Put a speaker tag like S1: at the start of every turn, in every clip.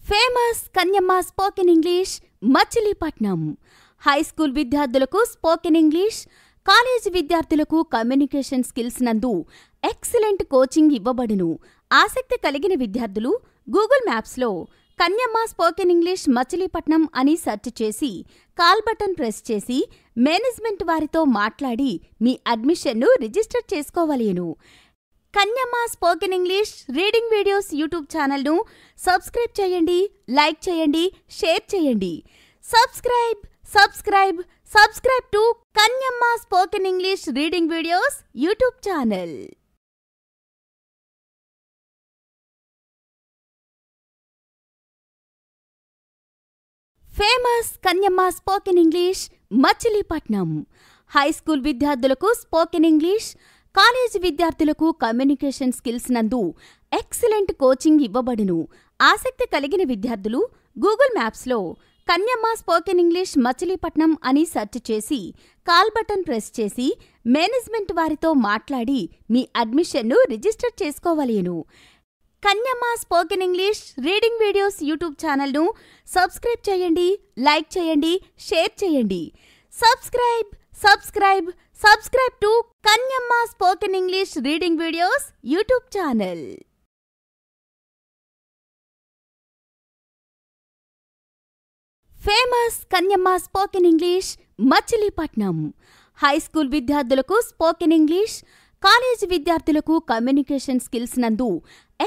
S1: Famous Kanyamma spoken English Machilipatnam. High school విద్యార్థులకు spoken English, college విద్యార్థులకు communication skills నందు excellent coaching ఇవ్వబడును. ఆసక్తి కలిగిన విద్యార్థులు గూగుల్ మ్యాప్స్లో కన్యమ్మ స్పోకెన్ ఇంగ్లీష్ మచిలీపట్నం అని సెర్చ్ చేసి కాల్ బటన్ ప్రెస్ చేసి మేనేజ్మెంట్ వారితో మాట్లాడి మీ అడ్మిషన్ను రిజిస్టర్ చేసుకోవలేను. Kanyamma spoken English reading videos YouTube ఛానల్ను సబ్స్క్రైబ్ చేయండి, లైక్ చేయండి, షేర్ చేయండి. Subscribe subscribe subscribe to Kanyamma spoken English reading videos YouTube channel. Famous Kanyamma spoken English Machilipatnam. High school విద్యార్థులకు స్పోకెన్ ఇంగ్లీష్, కాలేజీ విద్యార్థులకు కమ్యూనికేషన్ స్కిల్స్ నందు ఎక్సలెంట్ కోచింగ్ ఇవ్వబడును. ఆసక్తి కలిగిన విద్యార్థులు గూగుల్ మ్యాప్స్లో కన్యమ్మ స్పోకెన్ ఇంగ్లీష్ మచిలీపట్నం అని సెర్చ్ చేసి కాల్ బటన్ ప్రెస్ చేసి మేనేజ్మెంట్ వారితో మాట్లాడి మీ అడ్మిషన్ను రిజిస్టర్ చేసుకోవలేను. Kanyamma spoken English reading videos YouTube ఛానల్ను సబ్స్క్రైబ్ చేయండి, లైక్ చేయండి, షేర్ చేయండి. Subscribe subscribe subscribe to Kanyamma spoken English reading videos YouTube channel. Famous Kanyamma spoken English Machilipatnam. High school విద్యార్థులకు స్పోకెన్ ఇంగ్లీష్, కాలేజీ విద్యార్థులకు కమ్యూనికేషన్ స్కిల్స్ నందు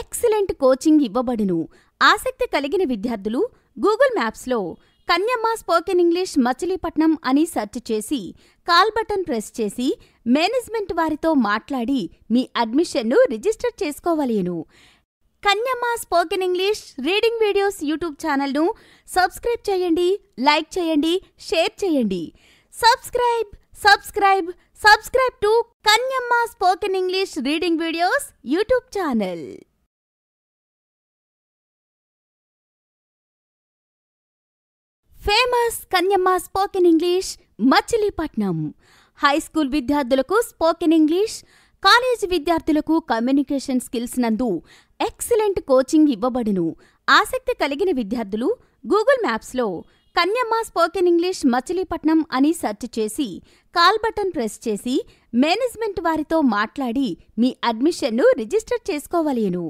S1: ఎక్సలెంట్ కోచింగ్ ఇవ్వబడును. ఆసక్తి కలిగిన విద్యార్థులు గూగుల్ మ్యాప్స్లో కన్యమ్మ స్పోకెన్ ఇంగ్లీష్ మచిలీపట్నం అని సెర్చ్ చేసి కాల్ బటన్ ప్రెస్ చేసి మేనేజ్మెంట్ వారితో మాట్లాడి మీ అడ్మిషన్ను రిజిస్టర్ చేసుకోవలేను. Kanyamma spoken English reading videos YouTube ఛానల్ను సబ్స్క్రైబ్ చేయండి, లైక్ చేయండి, షేర్ చేయండి. Subscribe subscribe subscribe to Kanyamma spoken English reading videos YouTube channel. Famous Kanyamma spoken English Machilipatnam. High school విద్యార్థులకు స్పోకెన్ ఇంగ్లీష్, కాలేజీ విద్యార్థులకు కమ్యూనికేషన్ స్కిల్స్ నందు ఎక్సలెంట్ కోచింగ్ ఇవ్వబడును. ఆసక్తి కలిగిన విద్యార్థులు గూగుల్ మ్యాప్స్లో కన్యమ్మ స్పోకెన్ ఇంగ్లీష్ మచిలీపట్నం అని సెర్చ్ చేసి కాల్ బటన్ ప్రెస్ చేసి మేనేజ్మెంట్ వారితో మాట్లాడి మీ అడ్మిషన్ను రిజిస్టర్ చేసుకోవలేను.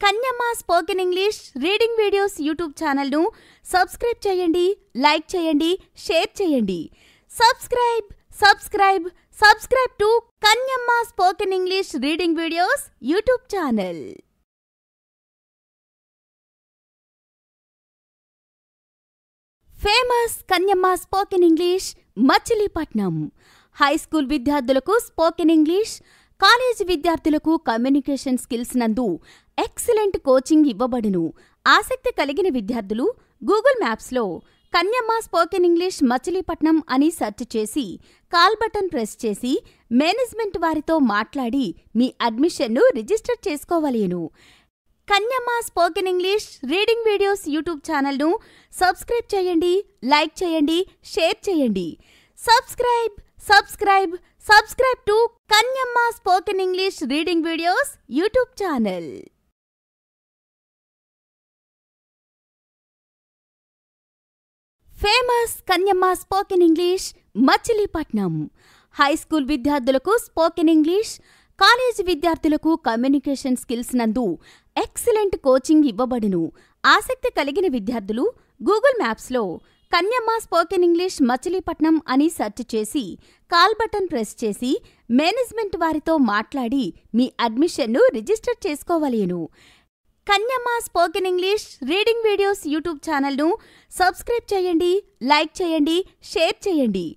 S1: Kanyamma spoken English reading videos YouTube ఛానల్ను సబ్స్క్రైబ్ చేయండి, లైక్ చేయండి, షేర్ చేయండి. Subscribe subscribe subscribe to Kanyamma spoken English reading videos YouTube channel. Famous Kanyamma spoken English Machilipatnam. High school విద్యార్థులకు స్పోకెన్ ఇంగ్లీష్, కాలేజీ విద్యార్థులకు కమ్యూనికేషన్ స్కిల్స్ నందు ఎక్సలెంట్ కోచింగ్ ఇవ్వబడును. ఆసక్తి కలిగిన విద్యార్థులు గూగుల్ మ్యాప్స్లో కన్యమ్మ స్పోకెన్ ఇంగ్లీష్ మచిలీపట్నం అని సెర్చ్ చేసి కాల్ బటన్ ప్రెస్ చేసి మేనేజ్మెంట్ వారితో మాట్లాడి మీ అడ్మిషన్ను రిజిస్టర్ చేసుకోవలేను. Kanyamma spoken English reading videos YouTube ఛానల్ను సబ్స్క్రైబ్ చేయండి, లైక్ చేయండి, షేర్ చేయండి. Subscribe subscribe subscribe to Kanyamma spoken English reading videos YouTube channel. Famous Kanyamma spoken English Machilipatnam. High school విద్యార్థులకు స్పోకెన్ ఇంగ్లీష్, కాలేజీ విద్యార్థులకు కమ్యూనికేషన్ స్కిల్స్ నందు ఎక్సలెంట్ కోచింగ్ ఇవ్వబడును. ఆసక్తి కలిగిన విద్యార్థులు గూగుల్ మ్యాప్స్లో కన్యమ్మ స్పోకెన్ ఇంగ్లీష్ మచిలీపట్నం అని సెర్చ్ చేసి కాల్ బటన్ ప్రెస్ చేసి మేనేజ్మెంట్ వారితో మాట్లాడి మీ అడ్మిషన్ను రిజిస్టర్ చేసుకోవలేను. Kanyamma spoken English reading videos YouTube ఛానల్ను సబ్స్క్రైబ్ చేయండి, లైక్ చేయండి, షేర్ చేయండి.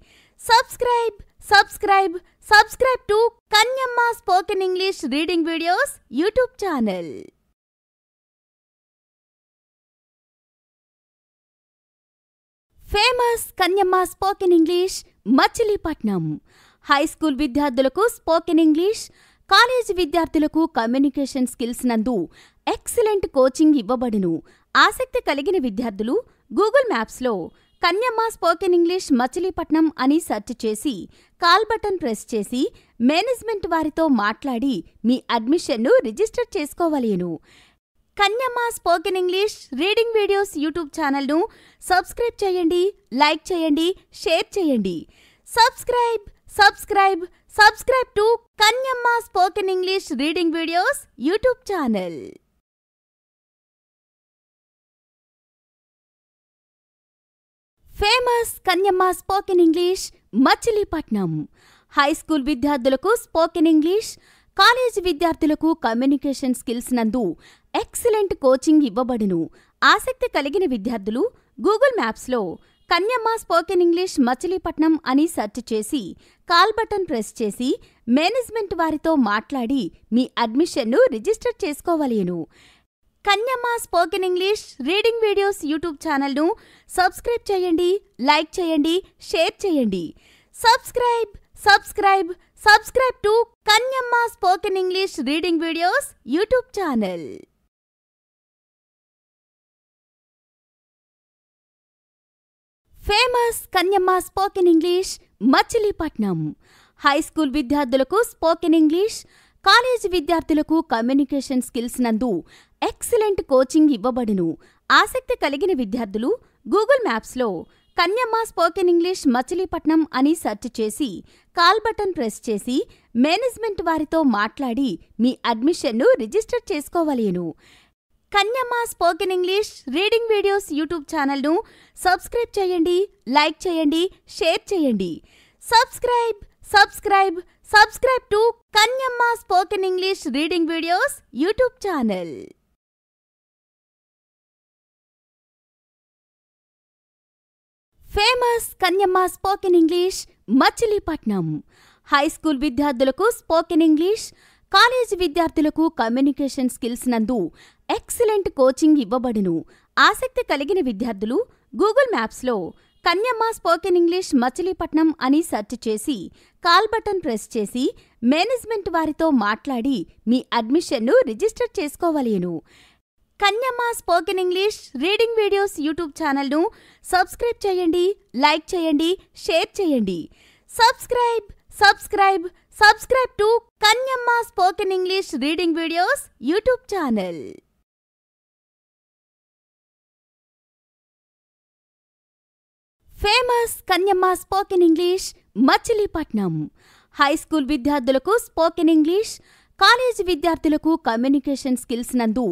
S1: Subscribe subscribe subscribe to Kanyamma spoken English reading videos YouTube channel. Famous Kanyamma spoken English Machilipatnam. High school విద్యార్థులకు స్పోకెన్ ఇంగ్లీష్, కాలేజీ విద్యార్థులకు కమ్యూనికేషన్ స్కిల్స్ నందు ఎక్సలెంట్ కోచింగ్ ఇవ్వబడును. ఆసక్తి కలిగిన విద్యార్థులు గూగుల్ మ్యాప్స్లో కన్యమ్మ స్పోకెన్ ఇంగ్లీష్ మచిలీపట్నం అని సెర్చ్ చేసి కాల్ బటన్ ప్రెస్ చేసి మేనేజ్మెంట్ వారితో మాట్లాడి మీ అడ్మిషన్ను రిజిస్టర్ చేసుకోవలేను. Kanyamma spoken English reading videos YouTube ఛానల్ను సబ్స్క్రైబ్ చేయండి, లైక్ చేయండి, షేర్ చేయండి. Subscribe to Kanyamma spoken English reading videos YouTube channel. Famous Kanyamma spoken English Machilipatnam. High school విద్యార్థులకు స్పోకెన్ ఇంగ్లీష్, కాలేజీ విద్యార్థులకు కమ్యూనికేషన్ స్కిల్స్ నందు ఎక్సలెంట్ కోచింగ్ ఇవ్వబడును. ఆసక్తి కలిగిన విద్యార్థులు గూగుల్ మ్యాప్స్లో కన్యమ్మ స్పోకెన్ ఇంగ్లీష్ మచిలీపట్నం అని సెర్చ్ చేసి కాల్ బటన్ ప్రెస్ చేసి మేనేజ్మెంట్ వారితో మాట్లాడి మీ అడ్మిషన్ను రిజిస్టర్ చేసుకోవలేను. Kanyamma spoken English reading videos YouTube ఛానల్ను సబ్స్క్రైబ్ చేయండి, లైక్ చేయండి, షేర్ చేయండి. Subscribe to Kanyamma spoken English reading videos YouTube channel. Famous Kanyamma spoken English Machilipatnam. High school విద్యార్థులకు స్పోకెన్ ఇంగ్లీష్, కాలేజీ విద్యార్థులకు కమ్యూనికేషన్ స్కిల్స్ నందు ఎక్సలెంట్ కోచింగ్ ఇవ్వబడును. ఆసక్తి కలిగిన విద్యార్థులు గూగుల్ మ్యాప్స్లో కన్యమ్మ స్పోకెన్ ఇంగ్లీష్ మచిలీపట్నం అని సెర్చ్ చేసి కాల్ బటన్ ప్రెస్ చేసి మేనేజ్మెంట్ వారితో మాట్లాడి మీ అడ్మిషన్ను రిజిస్టర్ చేసుకోవలేను. Kanyamma spoken English reading videos YouTube ఛానల్ను సబ్స్క్రైబ్ చేయండి, లైక్ చేయండి, షేర్ చేయండి. Subscribe to Kanyamma spoken English reading videos YouTube channel. Famous Kanyamma spoken English Machilipatnam. High school విద్యార్థులకు స్పోకెన్ ఇంగ్లీష్, కాలేజీ విద్యార్థులకు కమ్యూనికేషన్ స్కిల్స్ నందు ఎక్సలెంట్ కోచింగ్ ఇవ్వబడును. ఆసక్తి కలిగిన విద్యార్థులు గూగుల్ మ్యాప్స్లో కన్యమ్మ స్పోకెన్ ఇంగ్లీష్ మచిలీపట్నం అని సెర్చ్ చేసి కాల్ బటన్ ప్రెస్ చేసి మేనేజ్మెంట్ వారితో మాట్లాడి మీ అడ్మిషన్ను రిజిస్టర్ చేసుకోవలేను. Kanyamma spoken English reading videos YouTube ఛానల్ను సబ్స్క్రైబ్ చేయండి, లైక్ చేయండి, షేర్ చేయండి. Subscribe to Kanyamma spoken English reading videos YouTube channel. Famous Kanyamma spoken English Machilipatnam. High school విద్యార్థులకు స్పోకెన్ ఇంగ్లీష్, కాలేజీ విద్యార్థులకు కమ్యూనికేషన్ స్కిల్స్ నందు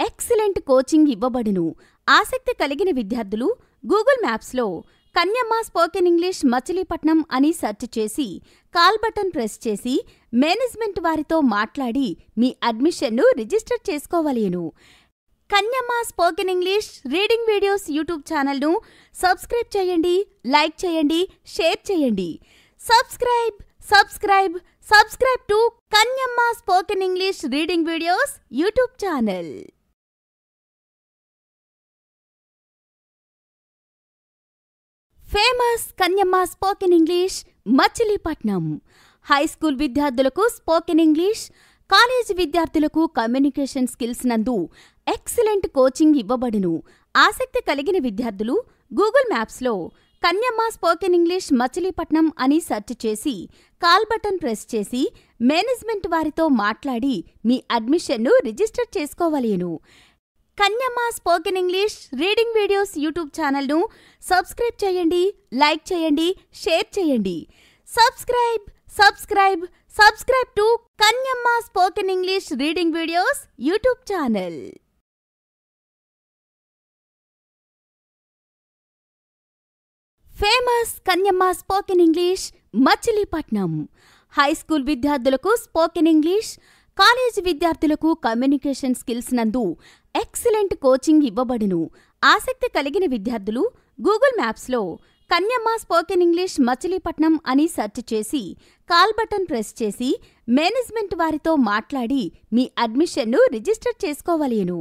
S1: ఎక్సలెంట్ కోచింగ్ ఇవ్వబడును. ఆసక్తి కలిగిన విద్యార్థులు గూగుల్ మ్యాప్స్లో కన్యమ్మ స్పోకెన్ ఇంగ్లీష్ మచిలీపట్నం అని సెర్చ్ చేసి కాల్ బటన్ ప్రెస్ చేసి మేనేజ్మెంట్ వారితో మాట్లాడి మీ అడ్మిషన్ను రిజిస్టర్ చేసుకోవలేను. Kanyamma spoken English reading videos YouTube ఛానల్ను సబ్స్క్రైబ్ చేయండి, లైక్ చేయండి, షేర్ చేయండి. Subscribe to Kanyamma spoken English reading videos YouTube channel. Famous Kanyamma spoken English Machilipatnam. High school విద్యార్థులకు స్పోకెన్ ఇంగ్లీష్, కాలేజీ విద్యార్థులకు కమ్యూనికేషన్ స్కిల్స్ నందు ఎక్సలెంట్ కోచింగ్ ఇవ్వబడును. ఆసక్తి కలిగిన విద్యార్థులు గూగుల్ మ్యాప్స్లో కన్యమ్మ స్పోకెన్ ఇంగ్లీష్ మచిలీపట్నం అని సెర్చ్ చేసి కాల్ బటన్ ప్రెస్ చేసి మేనేజ్మెంట్ వారితో మాట్లాడి మీ అడ్మిషన్ను రిజిస్టర్ చేసుకోవలేను. Kanyamma spoken English reading videos YouTube ఛానల్ను సబ్స్క్రైబ్ చేయండి, లైక్ చేయండి, షేర్ చేయండి. Subscribe to Kanyamma spoken English reading videos YouTube channel. Famous Kanyamma spoken English Machilipatnam. High school విద్యార్థులకు స్పోకెన్ ఇంగ్లీష్, కాలేజీ విద్యార్థులకు కమ్యూనికేషన్ స్కిల్స్ నందు ఎక్సలెంట్ కోచింగ్ ఇవ్వబడును. ఆసక్తి కలిగిన విద్యార్థులు గూగుల్ మ్యాప్స్లో కన్యమ్మ స్పోకెన్ ఇంగ్లీష్ మచిలీపట్నం అని సెర్చ్ చేసి కాల్ బటన్ ప్రెస్ చేసి మేనేజ్మెంట్ వారితో మాట్లాడి మీ అడ్మిషన్ను రిజిస్టర్ చేసుకోవలేను.